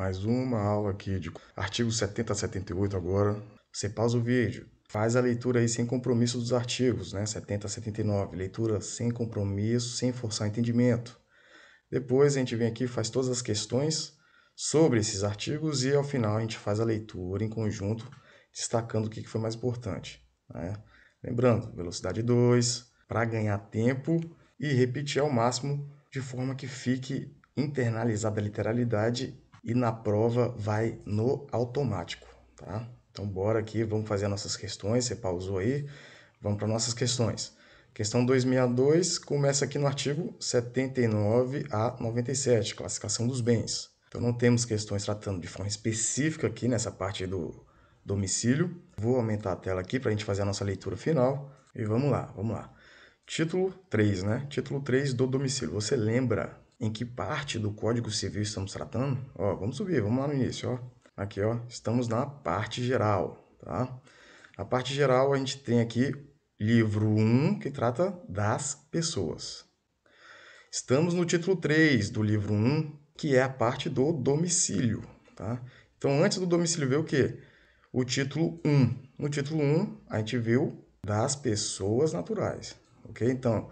Mais uma aula aqui de artigos 70 a 78 agora. Você pausa o vídeo, faz a leitura aí sem compromisso dos artigos, né? 70 a 79, leitura sem compromisso, sem forçar o entendimento. Depois a gente vem aqui e faz todas as questões sobre esses artigos e ao final a gente faz a leitura em conjunto, destacando o que foi mais importante, né? Lembrando, velocidade 2, para ganhar tempo e repetir ao máximo de forma que fique internalizada a literalidade e na prova vai no automático, tá? Então bora aqui, vamos fazer as nossas questões, você pausou aí, vamos para nossas questões. Questão 262 começa aqui no artigo 79 a 97, classificação dos bens. Então não temos questões tratando de forma específica aqui nessa parte do domicílio. Vou aumentar a tela aqui para a gente fazer a nossa leitura final e vamos lá, vamos lá. Título 3, né? Título 3 do domicílio. Você lembra em que parte do Código Civil estamos tratando? Ó, vamos subir, vamos lá no início, ó. Aqui, ó, estamos na parte geral, tá? A parte geral a gente tem aqui livro 1, que trata das pessoas. Estamos no título 3 do livro 1, que é a parte do domicílio, tá? Então, antes do domicílio veio o quê? O título 1. No título 1, a gente viu das pessoas naturais, ok? Então,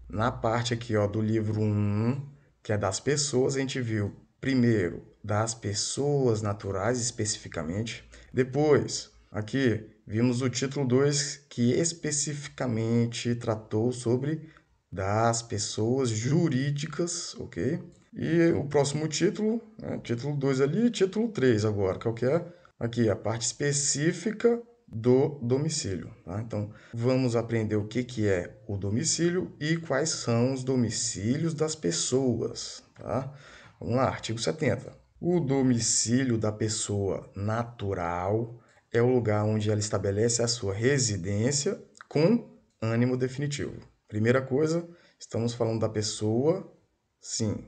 na parte aqui, ó, do livro 1, que é das pessoas, a gente viu primeiro das pessoas naturais especificamente. Depois, aqui, vimos o título 2, que especificamente tratou sobre das pessoas jurídicas, ok? E o próximo título, né, título 2 ali, e título 3 agora, que é o que é? Aqui, a parte específica do domicílio, tá? Então, vamos aprender o que é o domicílio e quais são os domicílios das pessoas, tá? Vamos lá, artigo 70. O domicílio da pessoa natural é o lugar onde ela estabelece a sua residência com ânimo definitivo. Primeira coisa, estamos falando da pessoa, sim,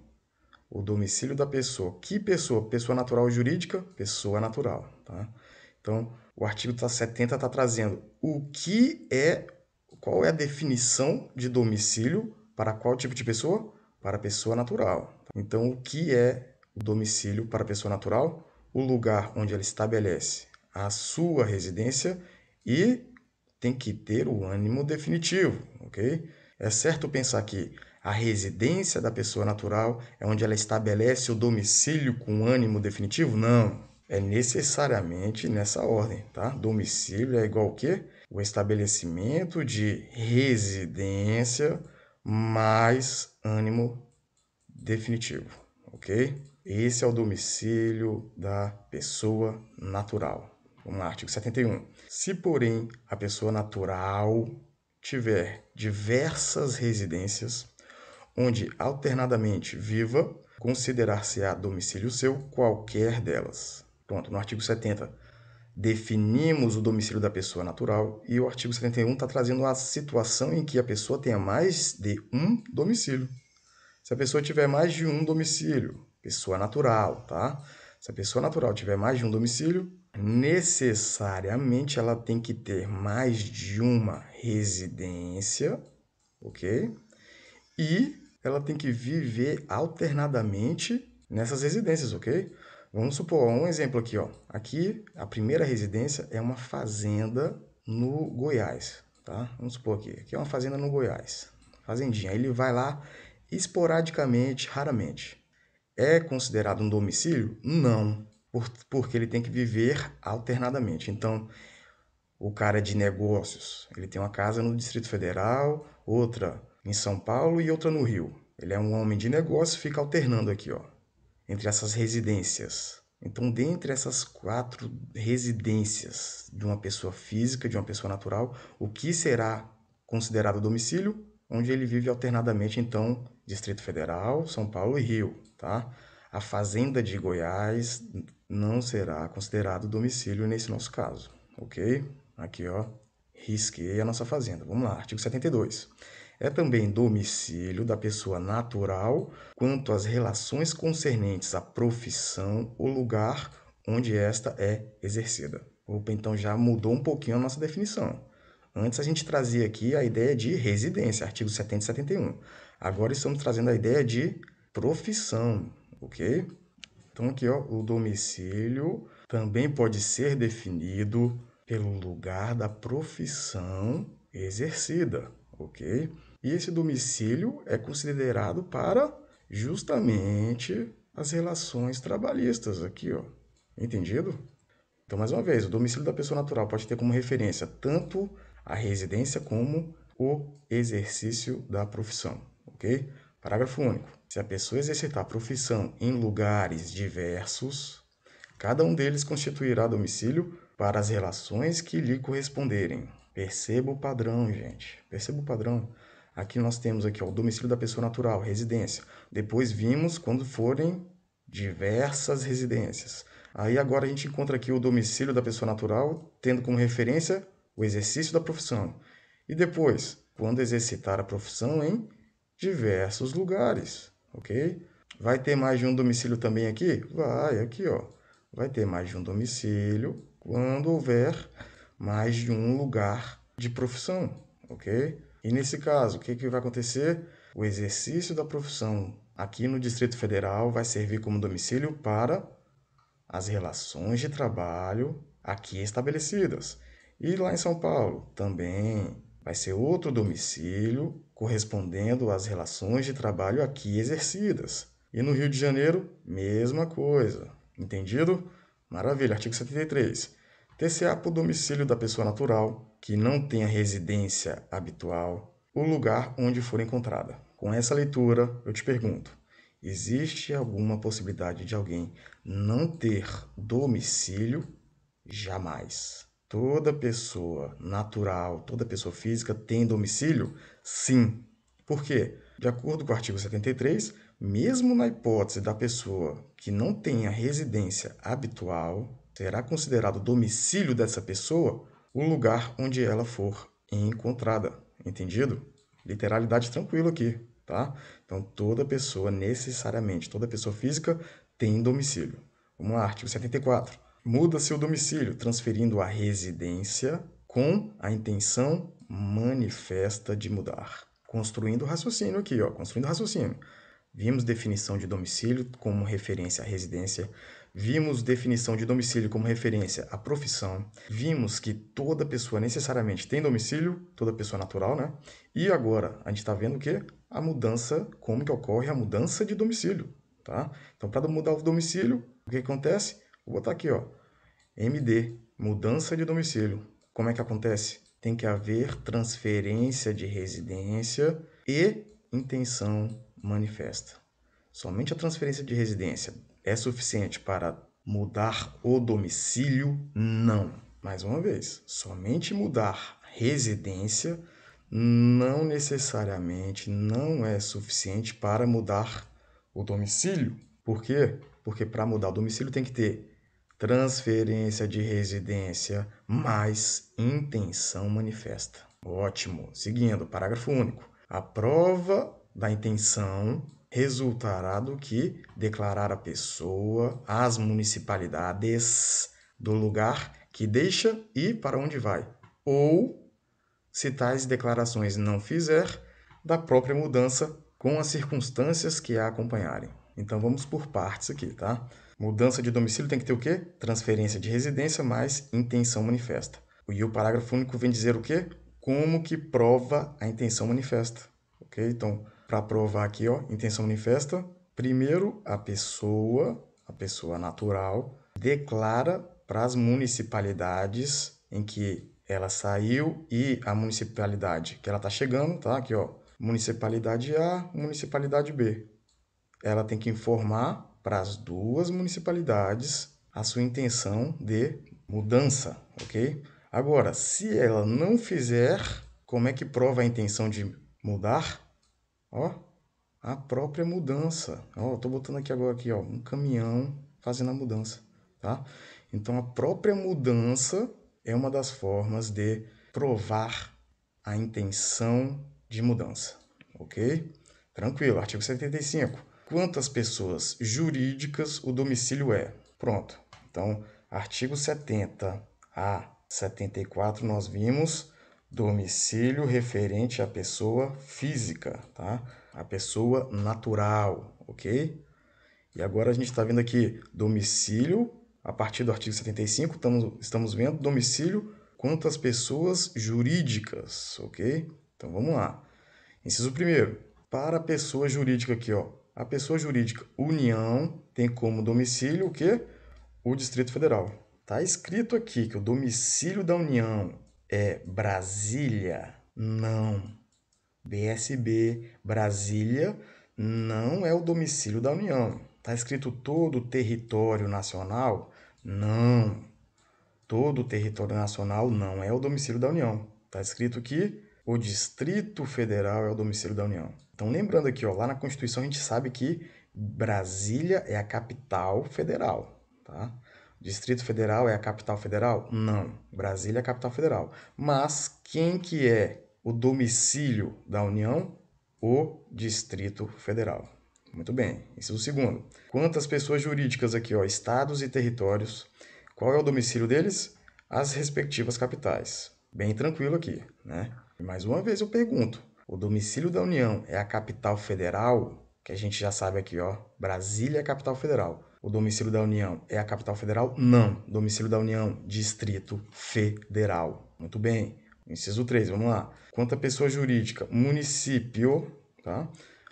o domicílio da pessoa. Que pessoa? Pessoa natural ou jurídica? Pessoa natural, tá? Então, o artigo 70 está trazendo qual é a definição de domicílio para qual tipo de pessoa? Para a pessoa natural. Então, o que é o domicílio para a pessoa natural? O lugar onde ela estabelece a sua residência e tem que ter o ânimo definitivo, ok? É certo pensar que a residência da pessoa natural é onde ela estabelece o domicílio com ânimo definitivo? Não. É necessariamente nessa ordem, tá? Domicílio é igual ao quê? O estabelecimento de residência mais ânimo definitivo, ok? Esse é o domicílio da pessoa natural. Vamos lá, artigo 71. Se, porém, a pessoa natural tiver diversas residências, onde alternadamente viva, considerar-se-á domicílio seu qualquer delas. Pronto, no artigo 70 definimos o domicílio da pessoa natural e o artigo 71 está trazendo a situação em que a pessoa tenha mais de um domicílio. Se a pessoa tiver mais de um domicílio, pessoa natural, tá? Se a pessoa natural tiver mais de um domicílio, necessariamente ela tem que ter mais de uma residência, ok? E ela tem que viver alternadamente nessas residências, ok? Vamos supor, um exemplo aqui, ó. Aqui, a primeira residência é uma fazenda no Goiás, tá? Vamos supor aqui é uma fazenda no Goiás. Fazendinha. Aí ele vai lá esporadicamente, raramente. É considerado um domicílio? Não, porque ele tem que viver alternadamente. Então, o cara é de negócios, ele tem uma casa no Distrito Federal, outra em São Paulo e outra no Rio. Ele é um homem de negócios, fica alternando aqui, ó, entre essas residências. Então, dentre essas 4 residências de uma pessoa física, de uma pessoa natural, o que será considerado domicílio? Onde ele vive alternadamente, então, Distrito Federal, São Paulo e Rio, tá? A fazenda de Goiás não será considerado domicílio nesse nosso caso, ok? Aqui, ó, risquei a nossa fazenda. Vamos lá, artigo 72. É também domicílio da pessoa natural quanto às relações concernentes à profissão ou lugar onde esta é exercida. Opa, então já mudou um pouquinho a nossa definição. Antes a gente trazia aqui a ideia de residência, artigo 70 e 71. Agora estamos trazendo a ideia de profissão, ok? Então aqui, ó, o domicílio também pode ser definido pelo lugar da profissão exercida, ok? E esse domicílio é considerado para justamente as relações trabalhistas aqui, ó. Entendido? Então, mais uma vez, o domicílio da pessoa natural pode ter como referência tanto a residência como o exercício da profissão, ok? Parágrafo único. Se a pessoa exercitar a profissão em lugares diversos, cada um deles constituirá domicílio para as relações que lhe corresponderem. Perceba o padrão, gente. Perceba o padrão. Aqui nós temos aqui, ó, o domicílio da pessoa natural, residência. Depois vimos quando forem diversas residências. Aí agora a gente encontra aqui o domicílio da pessoa natural, tendo como referência o exercício da profissão. E depois, quando exercitar a profissão em diversos lugares, ok? Vai ter mais de um domicílio também aqui? Vai, aqui, ó. Vai ter mais de um domicílio quando houver mais de um lugar de profissão, ok? E nesse caso, o que vai acontecer? O exercício da profissão aqui no Distrito Federal vai servir como domicílio para as relações de trabalho aqui estabelecidas. E lá em São Paulo também vai ser outro domicílio correspondendo às relações de trabalho aqui exercidas. E no Rio de Janeiro, mesma coisa. Entendido? Maravilha. Artigo 73. TCA por domicílio da pessoa natural que não tenha residência habitual, o lugar onde for encontrada. Com essa leitura, eu te pergunto: existe alguma possibilidade de alguém não ter domicílio? Jamais. Toda pessoa natural, toda pessoa física tem domicílio? Sim. Por quê? De acordo com o artigo 73, mesmo na hipótese da pessoa que não tenha residência habitual, será considerado domicílio dessa pessoa o lugar onde ela for encontrada. Entendido? Literalidade tranquilo aqui, tá? Então, toda pessoa, necessariamente, toda pessoa física tem domicílio. Vamos lá, artigo 74. Muda-se o domicílio, transferindo a residência com a intenção manifesta de mudar. Construindo o raciocínio aqui, ó, construindo o raciocínio. Vimos definição de domicílio como referência à residência. Vimos definição de domicílio como referência à profissão. Vimos que toda pessoa necessariamente tem domicílio, toda pessoa natural, né? E agora a gente está vendo o quê? A mudança, como que ocorre a mudança de domicílio, tá? Então, para mudar o domicílio, o que acontece? Vou botar aqui, ó, MD, mudança de domicílio. Como é que acontece? Tem que haver transferência de residência e intenção manifesta. Somente a transferência de residência é suficiente para mudar o domicílio? Não. Mais uma vez, somente mudar residência não necessariamente não é suficiente para mudar o domicílio. Por quê? Porque para mudar o domicílio tem que ter transferência de residência mais intenção manifesta. Ótimo. Seguindo, parágrafo único. A prova da intenção resultará do que declarar a pessoa, as municipalidades do lugar que deixa e para onde vai. Ou, se tais declarações não fizer, da própria mudança com as circunstâncias que a acompanharem. Então vamos por partes aqui, tá? Mudança de domicílio tem que ter o quê? Transferência de residência mais intenção manifesta. E o parágrafo único vem dizer o quê? Como que prova a intenção manifesta. Ok? Então, para provar aqui, ó, intenção manifesta, primeiro a pessoa natural, declara para as municipalidades em que ela saiu e a municipalidade que ela está chegando, tá? Aqui, ó, municipalidade A, municipalidade B. Ela tem que informar para as duas municipalidades a sua intenção de mudança, ok? Agora, se ela não fizer, como é que prova a intenção de mudar? Ó, a própria mudança. Ó, estou botando aqui agora aqui, ó, um caminhão fazendo a mudança, tá? Então, a própria mudança é uma das formas de provar a intenção de mudança, ok? Tranquilo, artigo 75. Quantas pessoas jurídicas o domicílio é? Pronto. Então, artigo 70 a 74 nós vimos domicílio referente à pessoa física, tá? A pessoa natural, ok? E agora a gente está vendo aqui domicílio, a partir do artigo 75, estamos vendo domicílio quanto às pessoas jurídicas, ok? Então vamos lá. Inciso primeiro, para a pessoa jurídica aqui, ó, a pessoa jurídica União tem como domicílio o quê? O Distrito Federal. Tá escrito aqui que o domicílio da União é Brasília? Não. BSB, Brasília, não é o domicílio da União. Tá escrito todo o território nacional? Não. Todo o território nacional não é o domicílio da União. Tá escrito que o Distrito Federal é o domicílio da União. Então, lembrando aqui, ó, lá na Constituição a gente sabe que Brasília é a capital federal, tá? Distrito Federal é a capital federal? Não. Brasília é a capital federal. Mas quem que é o domicílio da União? O Distrito Federal. Muito bem. Inciso segundo. Quantas pessoas jurídicas aqui, ó, estados e territórios, qual é o domicílio deles? As respectivas capitais. Bem tranquilo aqui, né? E mais uma vez eu pergunto, o domicílio da União é a capital federal? Que a gente já sabe aqui, ó, Brasília é a capital federal. O domicílio da União é a capital federal? Não. Domicílio da União, Distrito Federal. Muito bem. Inciso 3, vamos lá. Quanto à pessoa jurídica, município, tá?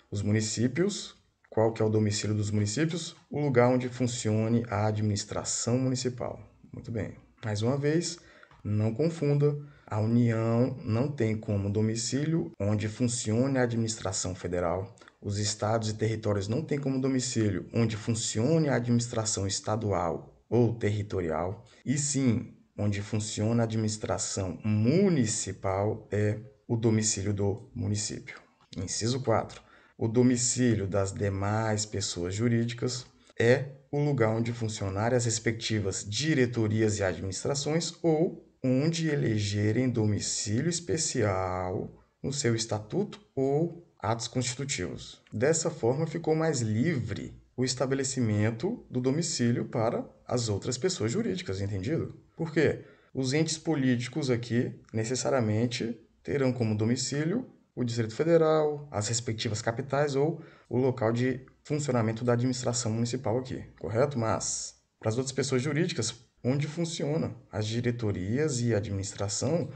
Os municípios, qual que é o domicílio dos municípios? O lugar onde funcione a administração municipal. Muito bem. Mais uma vez, não confunda, a União não tem como domicílio onde funcione a administração federal. Os estados e territórios não têm como domicílio onde funcione a administração estadual ou territorial. E sim, onde funciona a administração municipal é o domicílio do município. Inciso 4. O domicílio das demais pessoas jurídicas é o lugar onde funcionarem as respectivas diretorias e administrações ou onde elegerem domicílio especial no seu estatuto ou atos constitutivos. Dessa forma, ficou mais livre o estabelecimento do domicílio para as outras pessoas jurídicas, entendido? Por quê? Os entes políticos aqui necessariamente terão como domicílio o Distrito Federal, as respectivas capitais ou o local de funcionamento da administração municipal aqui, correto? Mas, para as outras pessoas jurídicas, onde funcionam as diretorias e a administração,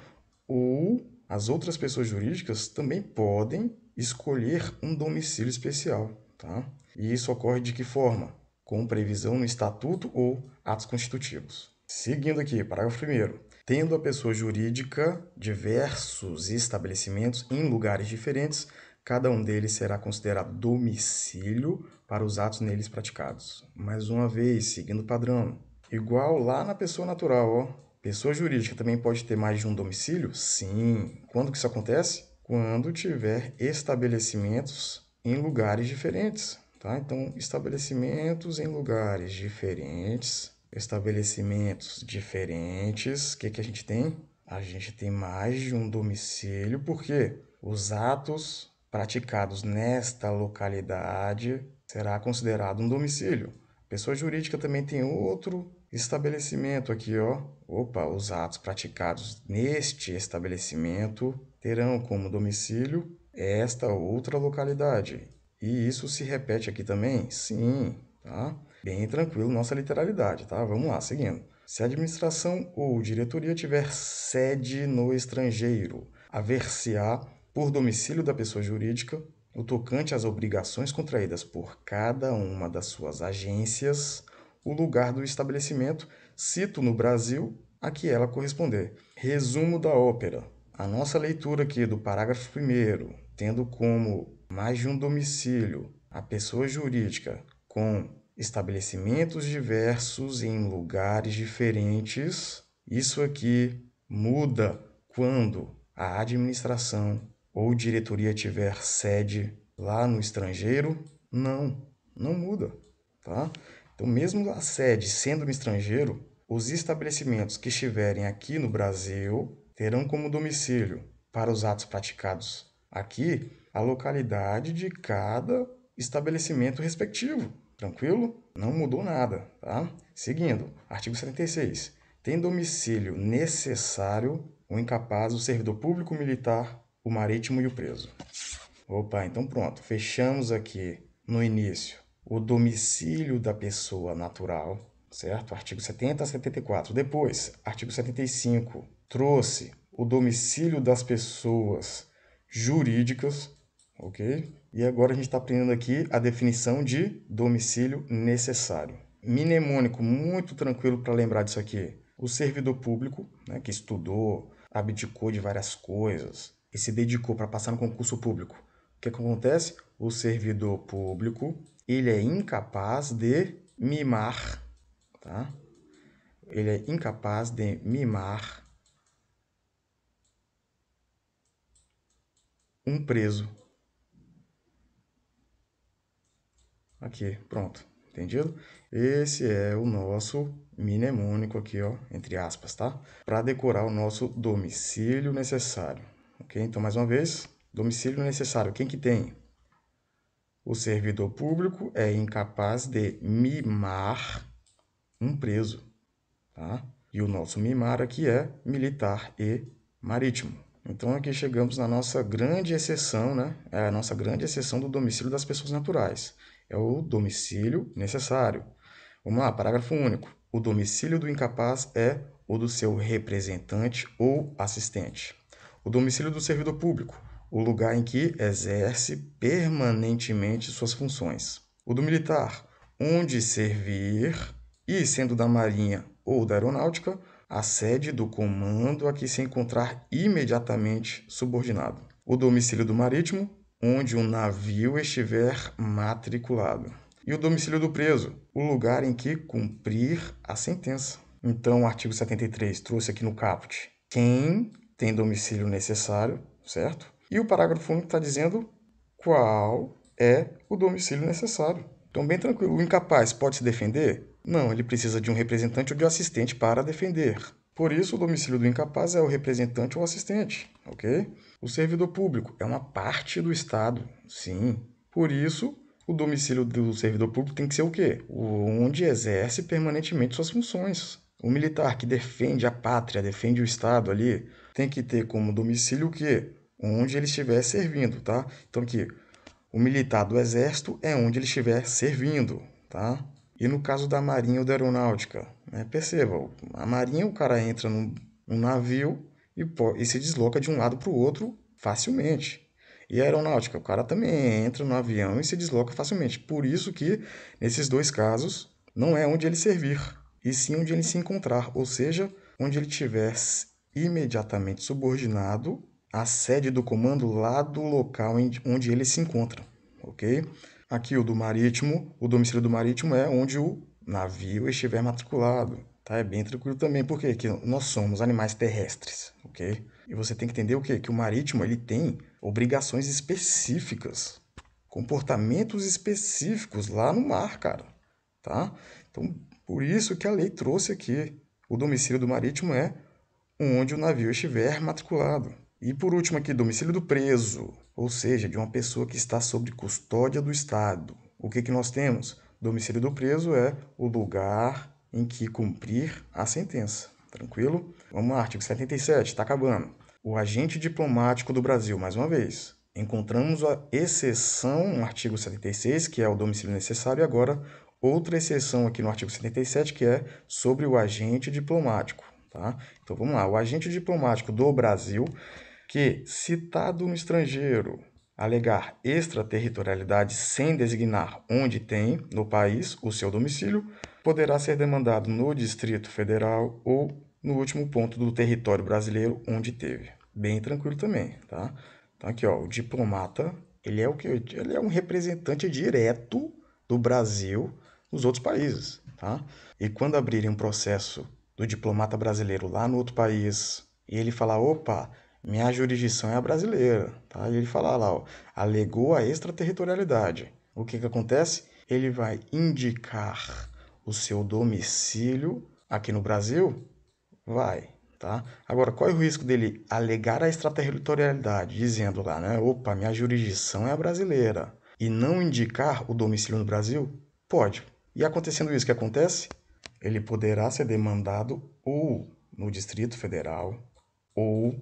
ou as outras pessoas jurídicas também podem escolher um domicílio especial, tá? E isso ocorre de que forma? Com previsão no estatuto ou atos constitutivos. Seguindo aqui, parágrafo 1º. Tendo a pessoa jurídica diversos estabelecimentos em lugares diferentes, cada um deles será considerado domicílio para os atos neles praticados. Mais uma vez, seguindo o padrão. Igual lá na pessoa natural, ó. Pessoa jurídica também pode ter mais de um domicílio? Sim. Quando que isso acontece? Quando tiver estabelecimentos em lugares diferentes, tá? Então, estabelecimentos em lugares diferentes. Estabelecimentos diferentes. O que a gente tem? A gente tem mais de um domicílio, porque os atos praticados nesta localidade será considerado um domicílio. Pessoa jurídica também tem outro estabelecimento aqui, ó. Opa, os atos praticados neste estabelecimento terão como domicílio esta outra localidade. E isso se repete aqui também? Sim, tá? Bem tranquilo nossa literalidade, tá? Vamos lá, seguindo. Se a administração ou diretoria tiver sede no estrangeiro, haver-se-á por domicílio da pessoa jurídica o tocante às obrigações contraídas por cada uma das suas agências, o lugar do estabelecimento, cito no Brasil, a que ela corresponder. Resumo da ópera. A nossa leitura aqui do parágrafo 1º, tendo como mais de um domicílio a pessoa jurídica com estabelecimentos diversos em lugares diferentes, isso aqui muda quando a administração ou diretoria tiver sede lá no estrangeiro? Não, não muda, tá? Então, mesmo a sede sendo no estrangeiro, os estabelecimentos que estiverem aqui no Brasil terão como domicílio para os atos praticados aqui a localidade de cada estabelecimento respectivo. Tranquilo? Não mudou nada, tá? Seguindo, artigo 76. Tem domicílio necessário ou incapaz o servidor público militar, o marítimo e o preso. Opa, então pronto. Fechamos aqui no início o domicílio da pessoa natural, certo? Artigo 70 a 74. Depois, artigo 75, trouxe o domicílio das pessoas jurídicas, ok? E agora a gente está aprendendo aqui a definição de domicílio necessário. Mnemônico muito tranquilo para lembrar disso aqui. O servidor público, né, que estudou, abdicou de várias coisas e se dedicou para passar no concurso público. O que acontece? O servidor público, ele é incapaz de mimar, tá? Ele é incapaz de mimar um preso. Aqui, pronto. Entendido? Esse é o nosso mnemônico aqui, ó, entre aspas, tá? Para decorar o nosso domicílio necessário. Ok? Então, mais uma vez, domicílio necessário. Quem que tem? O servidor público é incapaz de mimar um preso, tá? E o nosso mimar aqui é militar e marítimo. Então aqui chegamos na nossa grande exceção, né? É a nossa grande exceção do domicílio das pessoas naturais. É o domicílio necessário. Vamos lá, parágrafo único. O domicílio do incapaz é o do seu representante ou assistente. O domicílio do servidor público, o lugar em que exerce permanentemente suas funções. O do militar, onde servir e, sendo da Marinha ou da Aeronáutica, a sede do comando a que se encontrar imediatamente subordinado. O domicílio do marítimo, onde o navio estiver matriculado. E o domicílio do preso, o lugar em que cumprir a sentença. Então, o artigo 73 trouxe aqui no caput quem tem domicílio necessário, certo? E o parágrafo único está dizendo qual é o domicílio necessário. Então, bem tranquilo. O incapaz pode se defender? Não, ele precisa de um representante ou de um assistente para defender. Por isso, o domicílio do incapaz é o representante ou assistente, ok? O servidor público é uma parte do Estado, sim. Por isso, o domicílio do servidor público tem que ser o quê? Onde exerce permanentemente suas funções. O militar que defende a pátria, defende o Estado ali, tem que ter como domicílio o quê? Onde ele estiver servindo, tá? Então aqui, o militar do Exército é onde ele estiver servindo, tá? E no caso da Marinha ou da Aeronáutica, né? Perceba, a Marinha o cara entra num navio e se desloca de um lado para o outro facilmente. E a Aeronáutica, o cara também entra no avião e se desloca facilmente. Por isso que, nesses dois casos, não é onde ele servir, e sim onde ele se encontrar, ou seja, onde ele estiver imediatamente subordinado à sede do comando lá do local onde ele se encontra, ok? Aqui o do marítimo, o domicílio do marítimo é onde o navio estiver matriculado, tá? É bem tranquilo também, porque que nós somos animais terrestres, ok? E você tem que entender o quê? Que o marítimo ele tem obrigações específicas, comportamentos específicos lá no mar, cara, tá? Então, por isso que a lei trouxe aqui. O domicílio do marítimo é onde o navio estiver matriculado. E por último aqui, domicílio do preso, ou seja, de uma pessoa que está sob custódia do Estado. O que nós temos? Domicílio do preso é o lugar em que cumprir a sentença. Tranquilo? Vamos lá, artigo 77, está acabando. O agente diplomático do Brasil, mais uma vez. Encontramos a exceção no artigo 76, que é o domicílio necessário, e agora outra exceção aqui no artigo 77, que é sobre o agente diplomático. Tá? Então vamos lá, o agente diplomático do Brasil que, citado no estrangeiro, alegar extraterritorialidade sem designar onde tem no país o seu domicílio, poderá ser demandado no Distrito Federal ou no último ponto do território brasileiro onde teve. Bem tranquilo também, tá? Então aqui, ó, o diplomata, ele é o que? Ele é um representante direto do Brasil nos outros países, tá? E quando abrirem um processo do diplomata brasileiro lá no outro país e ele falar, opa, minha jurisdição é a brasileira, tá? E ele fala lá, ó, alegou a extraterritorialidade. O que acontece? Ele vai indicar o seu domicílio aqui no Brasil? Vai, tá? Agora, qual é o risco dele alegar a extraterritorialidade, dizendo lá, né? Opa, minha jurisdição é a brasileira, e não indicar o domicílio no Brasil? Pode. E acontecendo isso, o que acontece? Ele poderá ser demandado ou no Distrito Federal ou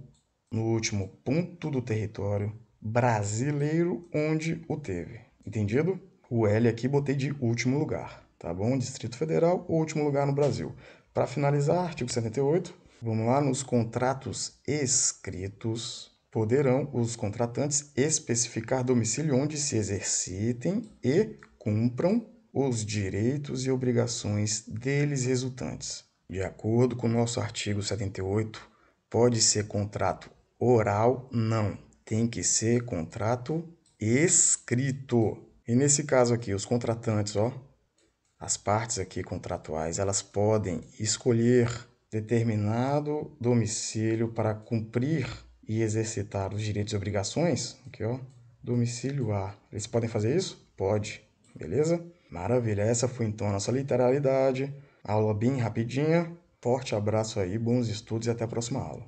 no último ponto do território brasileiro onde o teve. Entendido? O L aqui botei de último lugar, tá bom? Distrito Federal, o último lugar no Brasil. Para finalizar, artigo 78, vamos lá, nos contratos escritos, poderão os contratantes especificar domicílio onde se exercitem e cumpram os direitos e obrigações deles resultantes. De acordo com o nosso artigo 78, pode ser contrato oral? Não. Tem que ser contrato escrito. E nesse caso aqui, os contratantes, as partes aqui contratuais, elas podem escolher determinado domicílio para cumprir e exercitar os direitos e obrigações. Aqui, domicílio A. Eles podem fazer isso? Pode. Beleza? Maravilha. Essa foi então a nossa literalidade. Aula bem rapidinha. Forte abraço aí, bons estudos e até a próxima aula.